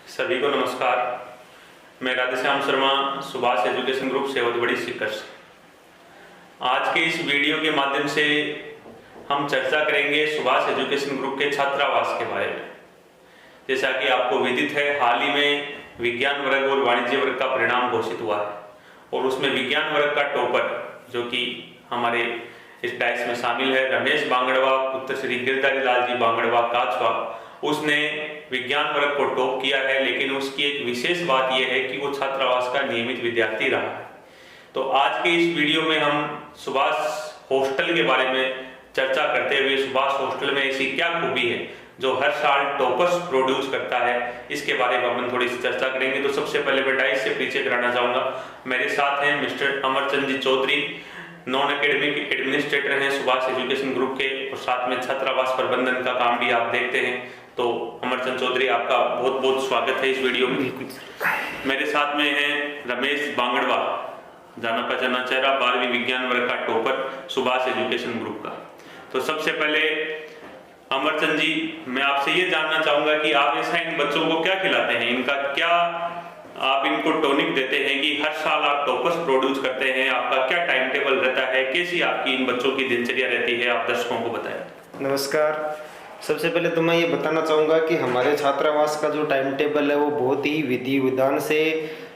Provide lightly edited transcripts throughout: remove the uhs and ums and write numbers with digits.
सभी को नमस्कार। मैं राधेश्याम शर्मा, सुभाष एजुकेशन ग्रुप सेवतबड़ी सीकर से। आज के इस वीडियो के माध्यम से हम चर्चा करेंगे सुभाष एजुकेशन ग्रुप के छात्रावास के बारे में। जैसा कि आपको विदित है, हाल ही में विज्ञान वर्ग और वाणिज्य वर्ग का परिणाम घोषित हुआ है और उसमें विज्ञान वर्ग का टॉपर, जो कि हमारे इस बैच में शामिल है, रमेश बांगड़वा पुत्र श्री गिरधारी लाल जी बांगड़वा काचवा, उसने विज्ञान वर्ग को टॉप किया है। लेकिन उसकी एक विशेष बात यह है कि वो छात्रावास का नियमित विद्यार्थी रहा है। तो आज के इस वीडियो में हम सुभाष हॉस्टल के बारे में चर्चा करते हुए सुभाष हॉस्टल में ऐसी क्या खूबी है जो हर साल टॉपर्स प्रोड्यूस करता है, इसके बारे में अपन थोड़ी सी चर्चा करेंगे। तो सबसे पहले मैं डाइस से परिचय कराना चाहूँगा। मेरे साथ हैं मिस्टर अमरचंद जी चौधरी, नॉन एकेडमिक एडमिनिस्ट्रेटर हैं सुभाष एजुकेशन ग्रुप के, और साथ में छात्रावास प्रबंधन का काम भी आप देखते हैं। तो अमरचंद चौधरी, आपका बहुत बहुत स्वागत है इस वीडियो में। मेरे साथ में हैं रमेश बांगड़वा, जाना पहचाना चेहरा, 12वीं विज्ञान वर्ग का टॉपर सुभाष एजुकेशन ग्रुप का। तो सबसे पहले अमरचंद जी, मैं आपसे ये जानना चाहूंगा कि आप ऐसा इन बच्चों को क्या खिलाते हैं, इनका क्या आप इनको टॉनिक देते हैं कि हर साल आप टॉपर्स प्रोड्यूस करते हैं, आपका क्या टाइम टेबल रहता है, कैसी आपकी इन बच्चों की दिनचर्या रहती है, आप दर्शकों को बताएं। नमस्कार। सबसे पहले तो मैं ये बताना चाहूँगा कि हमारे छात्रावास का जो टाइम टेबल है वो बहुत ही विधि विधान से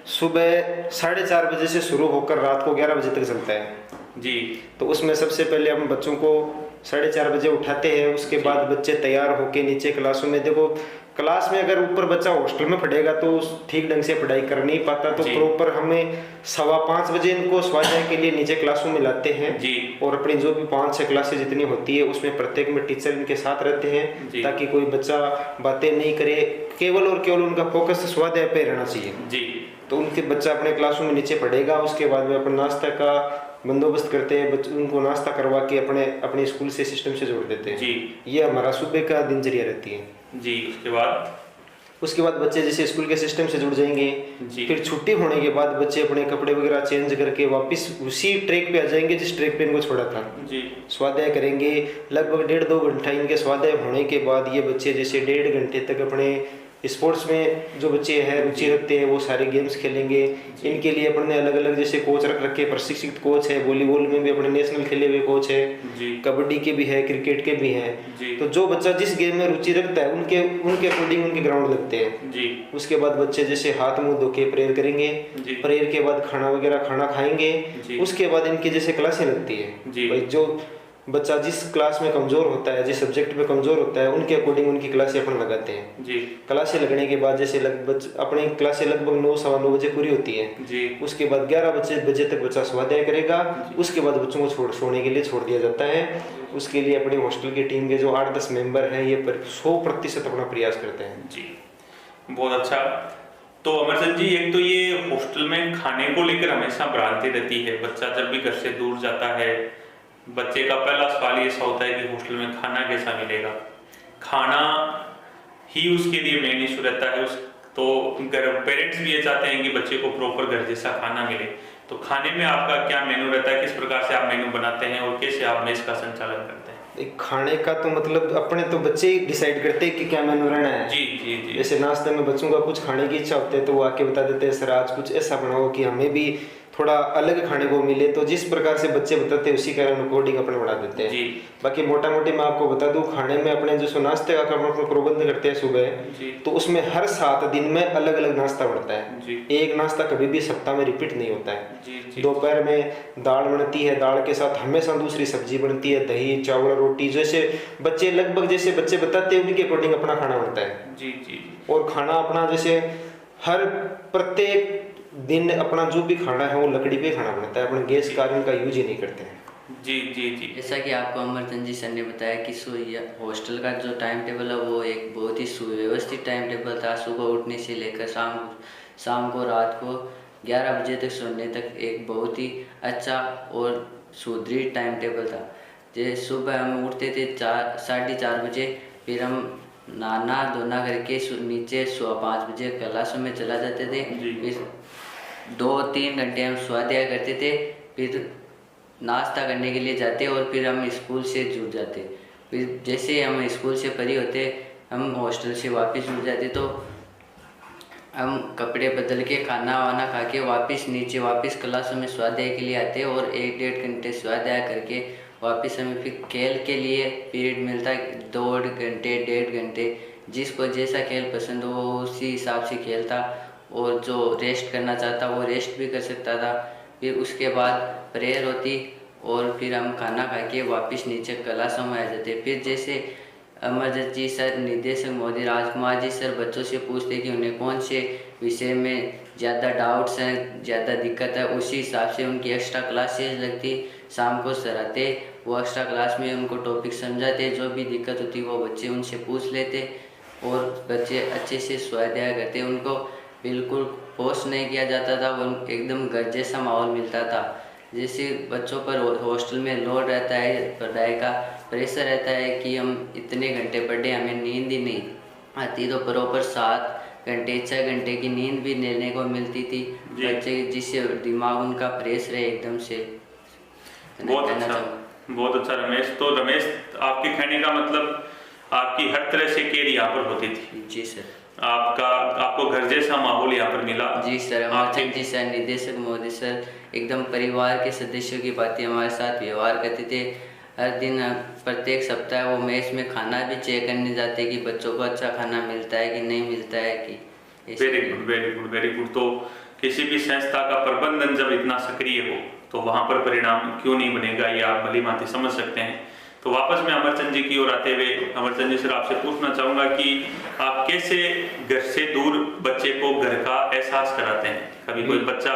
सुबह 4:30 बजे से शुरू होकर रात को 11 बजे तक चलता है जी। तो उसमें सबसे पहले हम बच्चों को 4:30 बजे उठाते हैं। उसके बाद बच्चे तैयार होके नीचे क्लासों में, देखो क्लास में अगर ऊपर बच्चा हॉस्टल में पढ़ेगा तो ठीक ढंग से पढ़ाई कर नहीं पाता, तो प्रॉपर हमें 5:15 बजे इनको स्वाध्याय के लिए नीचे क्लासों में लाते हैं जी। और अपनी जो भी 5-6 क्लासेस जितनी होती है उसमें प्रत्येक में टीचर इनके साथ रहते हैं ताकि कोई बच्चा बातें नहीं करे, केवल और केवल उनका फोकस स्वाध्याय पे रहना चाहिए जी। तो उनके बच्चा अपने क्लासों में नीचे पढ़ेगा। उसके बाद में अपने नाश्ता का बंदोबस्त करते हैं, उनको नाश्ता करवा के अपने स्कूल से सिस्टम से जोड़ देते हैं जी। ये हमारा सुबह का दिनचर्या रहती है जी। उसके बाद बच्चे जैसे स्कूल के सिस्टम से जुड़ जाएंगे जी। फिर छुट्टी होने के बाद बच्चे अपने कपड़े वगैरह चेंज करके वापस उसी ट्रैक पे आ जाएंगे जिस ट्रैक पे इनको छोड़ा था जी। स्वाध्याय करेंगे। लगभग 1.5-2 घंटा इनके स्वाध्याय होने के बाद ये बच्चे जैसे 1.5 घंटे तक अपने स्पोर्ट्स में जो बच्चे हैं रुचि रखते हैं वो सारे गेम्स खेलेंगे। इनके लिए अपने अलग अलग जैसे कोच रख रखे, प्रशिक्षित कोच है, वॉलीबॉल में भी अपने नेशनल खेले हुए कोच है, कबड्डी के भी है, क्रिकेट के भी हैं। तो जो बच्चा जिस गेम में रुचि रखता है उनके अकॉर्डिंग उनके ग्राउंड लगते हैं जी। उसके बाद बच्चे जैसे हाथ मुंह धो के प्रेयर करेंगे, प्रेयर के बाद खाना खाएंगे। उसके बाद इनकी जैसे क्लासें लगती है भाई, जो बच्चा जिस क्लास में कमजोर होता है, जिस सब्जेक्ट में कमजोर होता है, उनके अकॉर्डिंग उनकी क्लासें अपन लगाते हैं जी। क्लासें लगने के बाद जैसे अपनी क्लासें लगभग 9-9:15 बजे पूरी होती है जी। उसके बाद 11 बजे तक बच्चा स्वाध्याय करेगा। उसके बाद बच्चों को सोने के लिए छोड़ दिया जाता है। उसके लिए अपनी हॉस्टल की टीम के जो 8-10 मेंबर हैं ये 100% अपना प्रयास करते हैं जी। बहुत अच्छा। तो अमरचंद जी, एक तो ये हॉस्टल में खाने को लेकर हमेशा भ्रांति रहती है। बच्चा जब भी घर से दूर जाता है, बच्चे का पहला सवाल ये ऐसा होता है कि हॉस्टल में खाना कैसा मिलेगा। खाना ही उसके लिए मेन इशू रहता है। तो पेरेंट्स भी ये चाहते हैं कि बच्चे को प्रॉपर घर जैसा खाना मिले। तो खाने में आपका क्या मेनू रहता है, किस प्रकार से आप मेनू बनाते हैं और कैसे आप मेस का संचालन करते हैं? खाने का तो मतलब अपने तो बच्चे ही डिसाइड करते हैं कि क्या मेनू रहना है जी जी जी। जैसे नाश्ते में बच्चों का कुछ खाने की इच्छा होती है तो वो आके बता देते हैं, सर आज कुछ ऐसा बनाओ कि हमें भी थोड़ा अलग खाने को मिले। तो जिस प्रकार से बच्चे बताते हैं उसी का अकॉर्डिंग अपने बना देते हैं जी। बाकी मोटा मोटी मैं आपको बता दूं, खाने में अपने जो नाश्ते का प्रबंध करते हैं सुबह, तो उसमें हर 7 दिन में अलग अलग नाश्ता बनता है। एक नाश्ता कभी भी सप्ताह में रिपीट नहीं होता है। दोपहर में दाल बनती है, दाल के साथ हमेशा दूसरी सब्जी बनती है, दही चावल रोटी। जैसे बच्चे बताते हैं उनके अकॉर्डिंग अपना खाना बनता है जी जी। और खाना अपना जैसे हर प्रत्येक दिन अपना जो भी खाना है वो लकड़ी पे खाना बनता है, अपने गैस का इनका यूज ही नहीं करते हैं जी जी जी। जैसा कि आपको अमरचंद जी सर ने बताया कि हॉस्टल का जो टाइम टेबल है वो एक बहुत ही सुव्यवस्थित टाइम टेबल था। सुबह उठने से लेकर शाम को रात को 11 बजे तक सोने तक एक बहुत ही अच्छा और सुदृढ़ टाइम टेबल था। जैसे सुबह हम उठते थे 4-4:30 बजे, फिर हम नहाना धोना करके नीचे 5:15 बजे क्लासों में चला जाते थे। फिर 2-3 घंटे हम स्वाध्याय करते थे, फिर नाश्ता करने के लिए जाते और फिर हम स्कूल से जुड़ जाते। फिर जैसे हम स्कूल से फ्री होते हम हॉस्टल से वापस जुड़ जाते। तो हम कपड़े बदल के खाना वाना खा के वापस क्लासों में स्वाध्याय के लिए आते हैं और 1-1.5 घंटे स्वाध्याय करके वापस हमें फिर खेल के लिए पीरियड मिलता है 2 घंटे 1.5 घंटे। जिसको जैसा खेल पसंद हो वो उसी हिसाब से खेलता और जो रेस्ट करना चाहता वो रेस्ट भी कर सकता था। फिर उसके बाद प्रेयर होती और फिर हम खाना खा के वापस नीचे क्लासों में आ जाते। फिर जैसे अमरजीत जी सर, निदेशक महोदय राजकुमार जी सर बच्चों से पूछते कि उन्हें कौन से विषय में ज़्यादा डाउट्स हैं, ज़्यादा दिक्कत है, उसी हिसाब से उनकी एक्स्ट्रा क्लासेस लगती। शाम को सर आते, वो एक्स्ट्रा क्लास में उनको टॉपिक समझाते, जो भी दिक्कत होती वो बच्चे उनसे पूछ लेते और बच्चे अच्छे से स्वाध्याय करते। उनको बिल्कुल फोर्स नहीं किया जाता था, वो एकदम घर जैसा माहौल मिलता था। जैसे बच्चों पर हॉस्टल में लोड रहता है, पढ़ाई का प्रेशर रहता है कि हम इतने घंटे पढ़े, हमें नींद ही नहीं आती, तो प्रॉपर 7 घंटे 6 घंटे की नींद भी लेने को मिलती थी बच्चे, जिससे दिमाग उनका फ्रेश रहे एकदम से। बहुत अच्छा रमेश। तो रमेश, आपके कहने का मतलब आपकी हर तरह से केयर यहाँ पर होती थी? जी सर। आपको घर जैसा माहौल यहाँ पर मिला? जी सर। हमारे जी सर, निदेशक महोदय सर एकदम परिवार के सदस्यों की बातें हमारे साथ व्यवहार करते थे। हर दिन प्रत्येक सप्ताह वो मेस में खाना भी चेक करने जाते कि बच्चों को अच्छा खाना मिलता है कि नहीं मिलता है कि। Very good, very good, very good. तो किसी भी संस्था का प्रबंधन जब इतना सक्रिय हो तो वहाँ पर परिणाम क्यों नहीं बनेगा, ये आप भली भांति समझ सकते हैं। तो वापस मैं अमरचंद जी की ओर आते हुए अमरचंद जी सर आपसे पूछना चाहूँगा कि आप कैसे घर से दूर बच्चे को घर का एहसास कराते हैं? कभी कोई बच्चा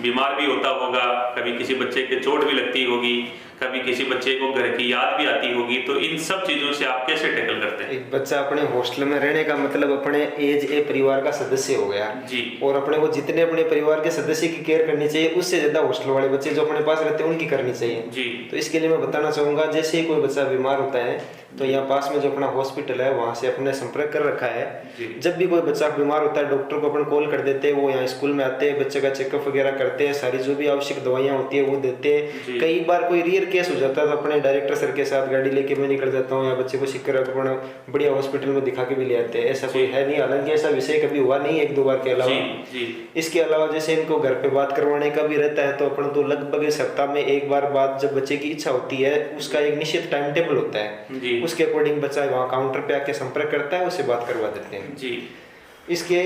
बीमार भी होता होगा, कभी किसी बच्चे के चोट भी लगती होगी, कभी किसी बच्चे को घर की याद भी आती होगी, तो इन सब चीज़ों से आप कैसे टैकल करते हैं? एक बच्चा अपने हॉस्टल में रहने का मतलब अपने एज ए परिवार का सदस्य हो गया जी, और अपने को जितने अपने परिवार के सदस्य की केयर करनी चाहिए उससे ज़्यादा हॉस्टल वाले बच्चे जो अपने पास रहते हैं उनकी करनी चाहिए जी। तो इसके लिए मैं बताना चाहूँगा, जैसे ही कोई बच्चा बीमार होता है तो यहाँ पास में जो अपना हॉस्पिटल है वहाँ से अपने संपर्क कर रखा है। जब भी कोई बच्चा बीमार होता है डॉक्टर को अपन कॉल कर देते हैं, वो यहाँ स्कूल में आते हैं, बच्चे का चेकअप वगैरह करते हैं, सारी जो भी आवश्यक दवाइयाँ होती है वो देते हैं। कई बार कोई रियर केस हो जाता है तो अपने डायरेक्टर सर के साथ गाड़ी लेके मैं निकल जाता हूँ या बच्चे को सिक्कर अपना बढ़िया हॉस्पिटल में दिखा के भी ले आते हैं। ऐसा कोई है नहीं, हालांकि ऐसा विषय कभी हुआ नहीं 1-2 बार के अलावा। इसके अलावा जैसे इनको घर पे बात करवाने का भी रहता है तो अपन तो लगभग सप्ताह में 1 बार बात जब बच्चे की इच्छा होती है उसका एक निश्चित टाइम टेबल होता है, उसके अकॉर्डिंग बच्चा वहाँ काउंटर पे आके संपर्क करता है, उससे बात करवा देते हैं जी। इसके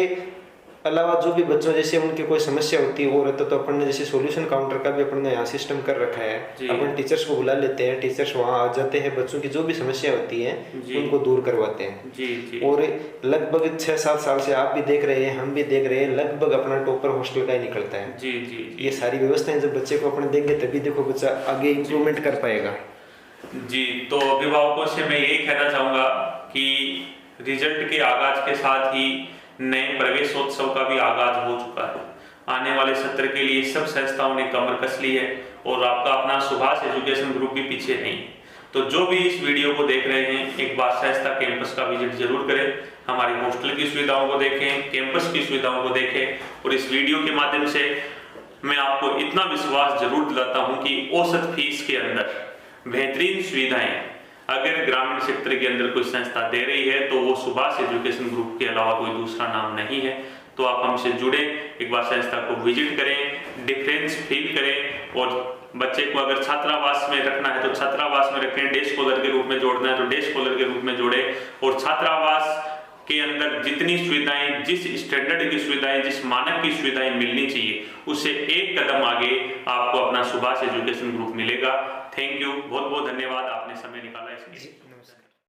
अलावा जो भी बच्चों जैसे उनकी कोई समस्या होती है वो रहता तो अपन ने जैसे सॉल्यूशन काउंटर का भी अपन ने यहाँ सिस्टम कर रखा है। अपन टीचर्स को बुला लेते हैं, टीचर्स वहाँ आ जाते हैं, बच्चों की जो भी समस्या होती है उनको दूर करवाते हैं जी। और लगभग 6-7 साल से आप भी देख रहे हैं, हम भी देख रहे हैं, लगभग अपना टॉपर हॉस्टल का ही निकलता है जी। ये सारी व्यवस्थाएं जब बच्चे को अपने देंगे तभी देखो बच्चा आगे इम्प्रूवमेंट कर पाएगा जी। तो अभिभावकों से मैं यही कहना चाहूँगा कि रिजल्ट के आगाज के साथ ही नए प्रवेशोत्सव का भी आगाज हो चुका है। आने वाले सत्र के लिए सब संस्थाओं ने कमर कस ली है और आपका अपना सुभाष एजुकेशन ग्रुप भी पीछे नहीं। तो जो भी इस वीडियो को देख रहे हैं एक बार संस्था कैंपस का विजिट जरूर करें, हमारी हॉस्टल की सुविधाओं को देखें, कैंपस की सुविधाओं को देखें। और इस वीडियो के माध्यम से मैं आपको इतना विश्वास जरूर दिलाता हूँ कि औसत फीस के अंदर बेहतरीन सुविधाएं अगर ग्रामीण क्षेत्र के अंदर कोई संस्था दे रही है तो वो सुभाष एजुकेशन ग्रुप के अलावा कोई दूसरा नाम नहीं है। तो आप हमसे जुड़े, एक बार संस्था को विजिट करें, डिफरेंस फील करें और बच्चे को अगर छात्रावास में रखना है तो छात्रावास में रखें, डे स्कॉलर के रूप में जोड़ना है तो डे स्कॉलर के रूप में जोड़े। और छात्रावास के अंदर जितनी सुविधाएं, जिस स्टैंडर्ड की सुविधाएं, जिस मानक की सुविधाएं मिलनी चाहिए उससे एक कदम आगे आपको अपना सुभाष एजुकेशन ग्रुप मिलेगा। थैंक यू, बहुत बहुत धन्यवाद, आपने समय निकाला इसके लिए। नमस्कार।